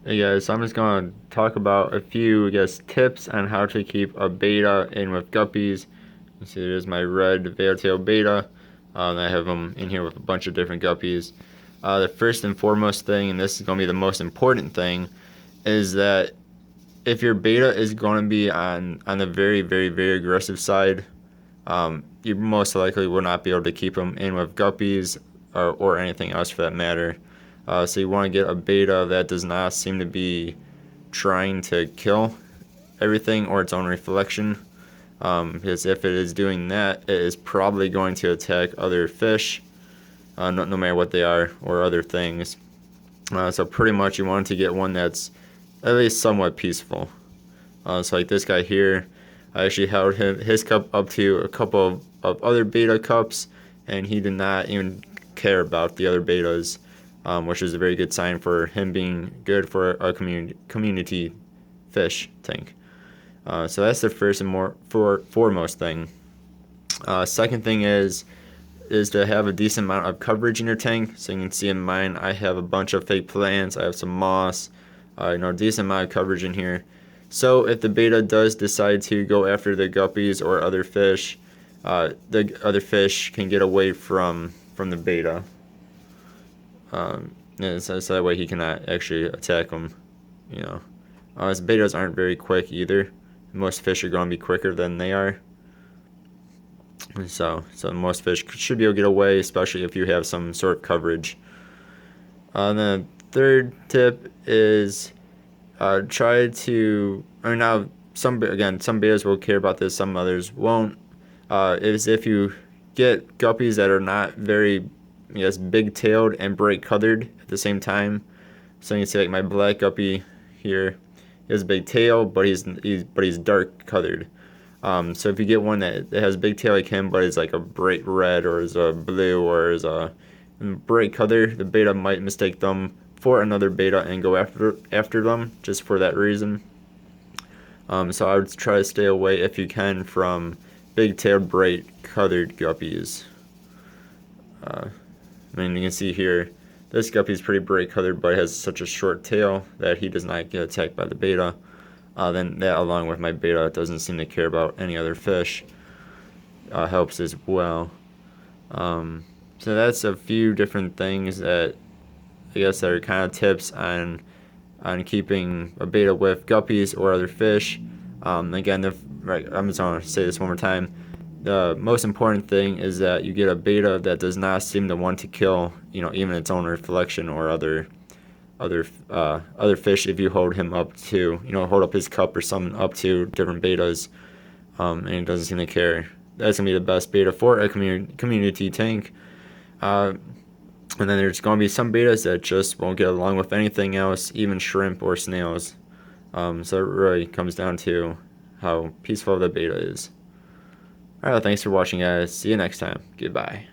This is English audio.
Hey guys, so I'm just going to talk about a few, tips on how to keep a beta in with guppies. You see there's my red veil-tailed beta. I have them in here with a bunch of different guppies. The first and foremost thing, and this is going to be the most important thing, is that if your beta is going to be on the very, very, very aggressive side, you most likely will not be able to keep them in with guppies or anything else for that matter. So you want to get a beta that does not seem to be trying to kill everything or its own reflection. Because if it is doing that, it is probably going to attack other fish, no matter what they are, or other things. So pretty much you want to get one that's at least somewhat peaceful. So like this guy here, I actually held his cup up to a couple of other beta cups, and he did not even care about the other betas, which is a very good sign for him being good for a community fish tank. So that's the first and foremost thing. Second thing is to have a decent amount of coverage in your tank. So you can see in mine, I have a bunch of fake plants. I have some moss, decent amount of coverage in here. So if the beta does decide to go after the guppies or other fish, the other fish can get away from the beta. So that way he cannot actually attack them. As betas aren't very quick either. Most fish are going to be quicker than they are. So most fish should be able to get away, especially if you have some sort of coverage. Then the third tip is try to. Now some betas will care about this, some others won't. Is if you get guppies that are not very, big-tailed and bright-colored at the same time. So you can see like my black guppy here. He has a big tail, but he's dark-colored. So if you get one that has a big tail like him, but is like a bright red or is a blue or is a bright color, the beta might mistake them for another beta and go after them just for that reason. So I would try to stay away if you can from big-tailed, bright-colored guppies. You can see here, this guppy is pretty bright-colored, but has such a short tail that he does not get attacked by the beta. Then that, along with my beta, doesn't seem to care about any other fish, helps as well. So that's a few different things that that are kind of tips on keeping a beta with guppies or other fish. Again, I'm just going to say this one more time. The most important thing is that you get a beta that does not seem to want to kill, even its own reflection or other fish. If you hold him up to, hold up his cup or something up to different betas, and he doesn't seem to care, that's gonna be the best beta for a community tank. And then there's gonna be some betas that just won't get along with anything else, even shrimp or snails. So it really comes down to how peaceful the beta is. Alright, thanks for watching, guys. See you next time. Goodbye.